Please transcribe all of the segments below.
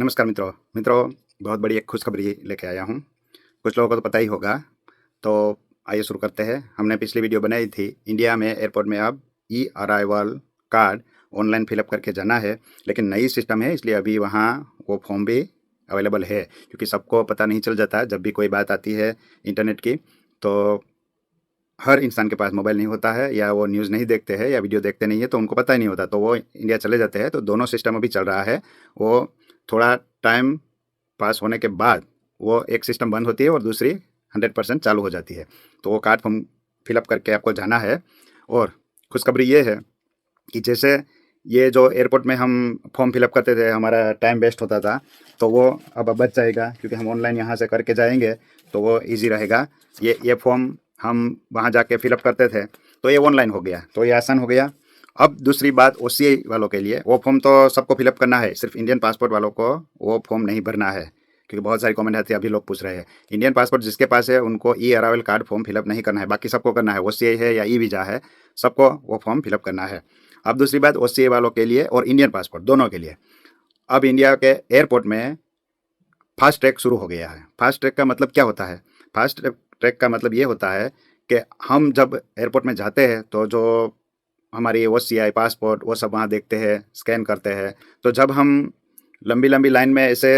नमस्कार मित्रों। बहुत बड़ी एक खुशखबरी लेके आया हूँ। कुछ लोगों को तो पता ही होगा। तो आइए शुरू करते हैं। हमने पिछली वीडियो बनाई थी, इंडिया में एयरपोर्ट में अब ई अराइवल कार्ड ऑनलाइन फिलअप करके जाना है, लेकिन नई सिस्टम है इसलिए अभी वहाँ वो फॉर्म भी अवेलेबल है, क्योंकि सबको पता नहीं चल जाता जब भी कोई बात आती है इंटरनेट की। तो हर इंसान के पास मोबाइल नहीं होता है, या वो न्यूज़ नहीं देखते हैं, या वीडियो देखते नहीं है, तो उनको पता ही नहीं होता, तो वो इंडिया चले जाते हैं। तो दोनों सिस्टम अभी चल रहा है। वो थोड़ा टाइम पास होने के बाद वो एक सिस्टम बंद होती है और दूसरी 100% चालू हो जाती है। तो वो कार्ड फॉर्म फिलअप करके आपको जाना है। और खुशखबरी ये है कि जैसे ये जो एयरपोर्ट में हम फॉर्म फिलअप करते थे, हमारा टाइम वेस्ट होता था, तो वो अब बच जाएगा, क्योंकि हम ऑनलाइन यहाँ से करके जाएंगे तो वो इजी रहेगा। ये फॉर्म हम वहाँ जाके फिलअप करते थे, तो ये ऑनलाइन हो गया, तो ये आसान हो गया। अब दूसरी बात, ओसीआई वालों के लिए वो फॉर्म तो सबको फिलअप करना है, सिर्फ इंडियन पासपोर्ट वालों को वो फॉर्म नहीं भरना है, क्योंकि बहुत सारी कमेंट आती है, अभी लोग पूछ रहे हैं। इंडियन पासपोर्ट जिसके पास है उनको ई अराइवल कार्ड फॉर्म फिलअप नहीं करना है, बाकी सबको करना है। ओसीआई है या ई वीज़ा है, सबको वो फॉर्म फिलअप करना है। अब दूसरी बात, ओसीआई वालों के लिए और इंडियन पासपोर्ट दोनों के लिए अब इंडिया के एयरपोर्ट में फास्ट ट्रैक शुरू हो गया है। फास्ट ट्रैक का मतलब क्या होता है? फास्ट ट्रैक का मतलब ये होता है कि हम जब एयरपोर्ट में जाते हैं तो जो हमारी ओसीआई पासपोर्ट वो सब वहाँ देखते हैं, स्कैन करते हैं। तो जब हम लंबी लंबी लाइन में ऐसे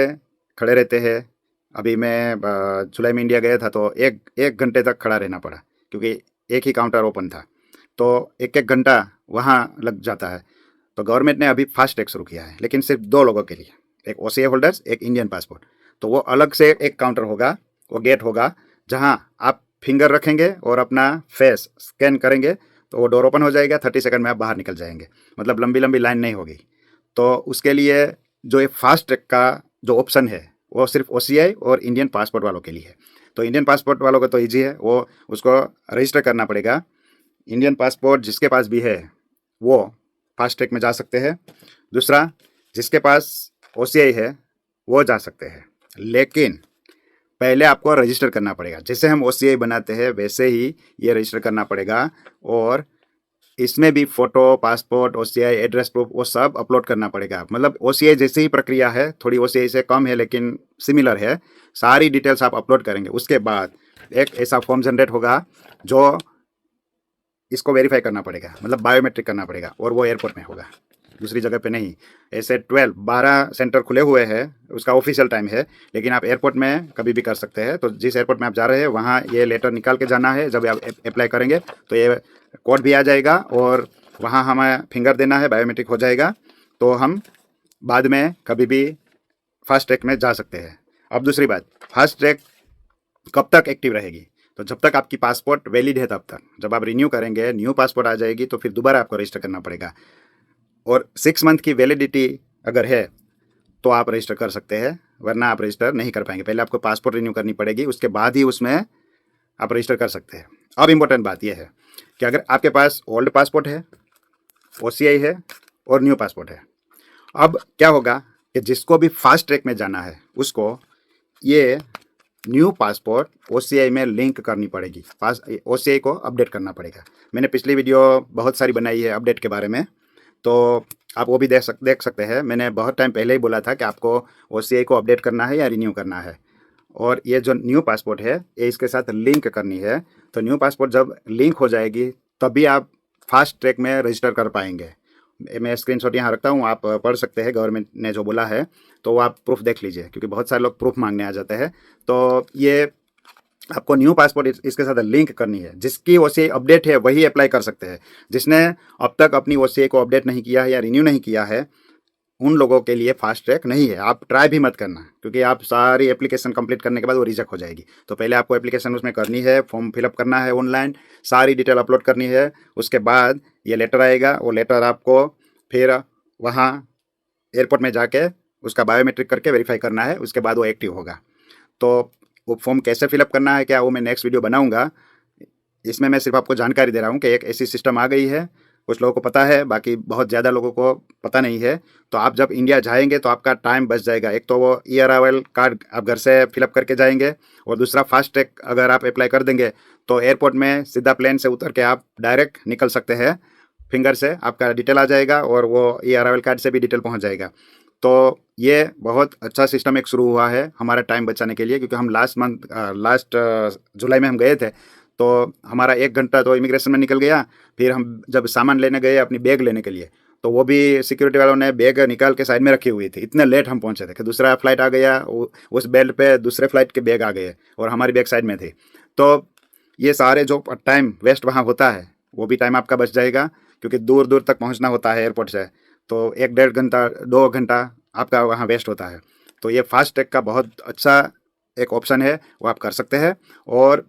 खड़े रहते हैं, अभी मैं जुलाई में इंडिया गया था तो एक घंटे तक खड़ा रहना पड़ा, क्योंकि एक ही काउंटर ओपन था, तो एक एक घंटा वहाँ लग जाता है। तो गवर्नमेंट ने अभी फास्ट ट्रैक शुरू किया है, लेकिन सिर्फ दो लोगों के लिए, एक ओसीआई होल्डर्स, एक इंडियन पासपोर्ट। तो वो अलग से एक काउंटर होगा, वो गेट होगा, जहाँ आप फिंगर रखेंगे और अपना फेस स्कैन करेंगे तो वो डोर ओपन हो जाएगा। 30 सेकंड में आप बाहर निकल जाएंगे, मतलब लंबी लंबी लाइन नहीं होगी। तो उसके लिए जो ये फास्ट ट्रैक का जो ऑप्शन है वो सिर्फ ओसीआई और इंडियन पासपोर्ट वालों के लिए है। तो इंडियन पासपोर्ट वालों को तो ईजी है, वो उसको रजिस्टर करना पड़ेगा। इंडियन पासपोर्ट जिसके पास भी है वो फास्ट ट्रैक में जा सकते हैं। दूसरा, जिसके पास ओसीआई है वो जा सकते हैं, लेकिन पहले आपको रजिस्टर करना पड़ेगा। जैसे हम ओसीआई बनाते हैं वैसे ही ये रजिस्टर करना पड़ेगा, और इसमें भी photo, passport, OCI, address proof वो सब अपलोड करना पड़ेगा। मतलब ओसीआई जैसी ही प्रक्रिया है, थोड़ी ओसीआई से कम है लेकिन सिमिलर है। सारी डिटेल्स आप अपलोड करेंगे, उसके बाद एक ऐसा फॉर्म जनरेट होगा जो इसको वेरीफाई करना पड़ेगा, मतलब बायोमेट्रिक करना पड़ेगा, और वो एयरपोर्ट में होगा, दूसरी जगह पे नहीं। ऐसे 12 सेंटर खुले हुए हैं, उसका ऑफिशियल टाइम है, लेकिन आप एयरपोर्ट में कभी भी कर सकते हैं। तो जिस एयरपोर्ट में आप जा रहे हैं वहाँ ये लेटर निकाल के जाना है। जब आप अप्लाई करेंगे तो ये कोड भी आ जाएगा, और वहाँ हमें फिंगर देना है, बायोमेट्रिक हो जाएगा, तो हम बाद में कभी भी फास्ट ट्रैक में जा सकते हैं। अब दूसरी बात, फास्ट ट्रैक कब तक एक्टिव रहेगी? तो जब तक आपकी पासपोर्ट वैलिड है तब तक। जब आप रिन्यू करेंगे, न्यू पासपोर्ट आ जाएगी, तो फिर दोबारा आपको रजिस्टर करना पड़ेगा। और 6 मंथ की वैलिडिटी अगर है तो आप रजिस्टर कर सकते हैं, वरना आप रजिस्टर नहीं कर पाएंगे। पहले आपको पासपोर्ट रिन्यू करनी पड़ेगी, उसके बाद ही उसमें आप रजिस्टर कर सकते हैं। अब इम्पोर्टेंट बात यह है कि अगर आपके पास ओल्ड पासपोर्ट है, ओसीआई है और न्यू पासपोर्ट है, अब क्या होगा कि जिसको भी फास्ट ट्रैक में जाना है उसको ये न्यू पासपोर्ट ओसीआई में लिंक करनी पड़ेगी, ओसीआई को अपडेट करना पड़ेगा। मैंने पिछली वीडियो बहुत सारी बनाई है अपडेट के बारे में, तो आप वो भी देख सकते हैं। मैंने बहुत टाइम पहले ही बोला था कि आपको ओसीआई को अपडेट करना है या रिन्यू करना है, और ये जो न्यू पासपोर्ट है ये इसके साथ लिंक करनी है। तो न्यू पासपोर्ट जब लिंक हो जाएगी तभी आप फास्ट ट्रैक में रजिस्टर कर पाएंगे। मैं स्क्रीनशॉट यहाँ रखता हूँ, आप पढ़ सकते हैं गवर्नमेंट ने जो बोला है, तो वो आप प्रूफ देख लीजिए, क्योंकि बहुत सारे लोग प्रूफ मांगने आ जाते हैं। तो ये आपको न्यू पासपोर्ट इसके साथ लिंक करनी है। जिसकी ओसीआई अपडेट है वही अप्लाई कर सकते हैं। जिसने अब तक अपनी ओसीआई को अपडेट नहीं किया है या रिन्यू नहीं किया है, उन लोगों के लिए फास्ट ट्रैक नहीं है। आप ट्राई भी मत करना, क्योंकि आप सारी एप्लीकेशन कंप्लीट करने के बाद वो रिजेक्ट हो जाएगी। तो पहले आपको एप्लीकेशन उसमें करनी है, फॉर्म फिलअप करना है ऑनलाइन, सारी डिटेल अपलोड करनी है। उसके बाद ये लेटर आएगा, वो लेटर आपको फिर वहाँ एयरपोर्ट में जाके उसका बायोमेट्रिक करके वेरीफाई करना है, उसके बाद वो एक्टिव होगा। तो वो फॉर्म कैसे फिलअप करना है क्या, वो मैं नेक्स्ट वीडियो बनाऊंगा। इसमें मैं सिर्फ आपको जानकारी दे रहा हूँ कि एक ऐसी सिस्टम आ गई है। कुछ लोगों को पता है, बाकी बहुत ज़्यादा लोगों को पता नहीं है। तो आप जब इंडिया जाएंगे तो आपका टाइम बच जाएगा। एक तो वो ई अराइवल कार्ड आप घर से फिलअप करके जाएंगे, और दूसरा फास्ट ट्रैक अगर आप अप्लाई कर देंगे तो एयरपोर्ट में सीधा प्लेन से उतर के आप डायरेक्ट निकल सकते हैं। फिंगर से आपका डिटेल आ जाएगा और वो ई अराइवल कार्ड से भी डिटेल पहुँच जाएगा। तो ये बहुत अच्छा सिस्टम एक शुरू हुआ है हमारा टाइम बचाने के लिए, क्योंकि हम लास्ट जुलाई में हम गए थे, तो हमारा 1 घंटा तो इमिग्रेशन में निकल गया। फिर हम जब सामान लेने गए अपनी बैग लेने के लिए, तो वो भी सिक्योरिटी वालों ने बैग निकाल के साइड में रखी हुई थी। इतने लेट हम पहुंचे थे कि दूसरा फ्लाइट आ गया, उस बेल्ट पे दूसरे फ्लाइट के बैग आ गए और हमारी बैग साइड में थी। तो ये सारे जो टाइम वेस्ट वहाँ होता है, वो भी टाइम आपका बच जाएगा, क्योंकि दूर दूर तक पहुँचना होता है एयरपोर्ट से, तो 1 डेढ़ घंटा 2 घंटा आपका वहाँ वेस्ट होता है। तो ये फास्ट टैग का बहुत अच्छा एक ऑप्शन है, वो आप कर सकते हैं। और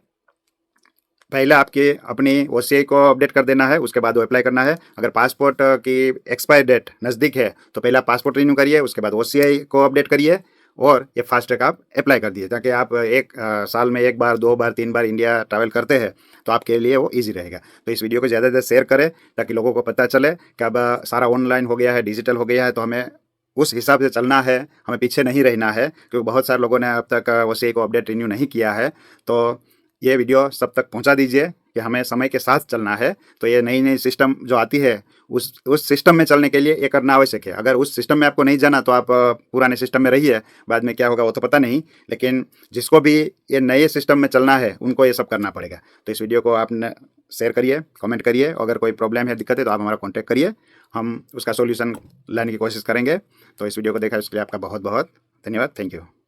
पहले आपकी अपनी ओसीआई को अपडेट कर देना है, उसके बाद वो अप्लाई करना है। अगर पासपोर्ट की एक्सपायर डेट नज़दीक है तो पहले आप पासपोर्ट रिन्यू करिए, उसके बाद ओसीआई को अपडेट करिए और ये फास्ट ट्रैक आप अप्लाई कर दिए, ताकि आप एक साल में 1 बार 2 बार 3 बार इंडिया ट्रैवल करते हैं तो आपके लिए वो ईजी रहेगा। तो इस वीडियो को ज़्यादा से ज़्यादा शेयर करें ताकि लोगों को पता चले कि अब सारा ऑनलाइन हो गया है, डिजिटल हो गया है, तो हमें उस हिसाब से चलना है, हमें पीछे नहीं रहना है, क्योंकि बहुत सारे लोगों ने अब तक ओसीआई को अपडेट रिन्यू नहीं किया है। तो ये वीडियो सब तक पहुंचा दीजिए कि हमें समय के साथ चलना है। तो ये नई नई सिस्टम जो आती है, उस सिस्टम में चलने के लिए ये करना आवश्यक है। अगर उस सिस्टम में आपको नहीं जाना तो आप पुराने सिस्टम में रहिए, बाद में क्या होगा वो तो पता नहीं, लेकिन जिसको भी ये नए सिस्टम में चलना है उनको ये सब करना पड़ेगा। तो इस वीडियो को आपने शेयर करिए, कमेंट करिए, अगर कोई प्रॉब्लम है, दिक्कत है तो आप हमारा कॉन्टैक्ट करिए, हम उसका सोल्यूशन लाने की कोशिश करेंगे। तो इस वीडियो को देखा उसके लिए आपका बहुत बहुत धन्यवाद। Thank you.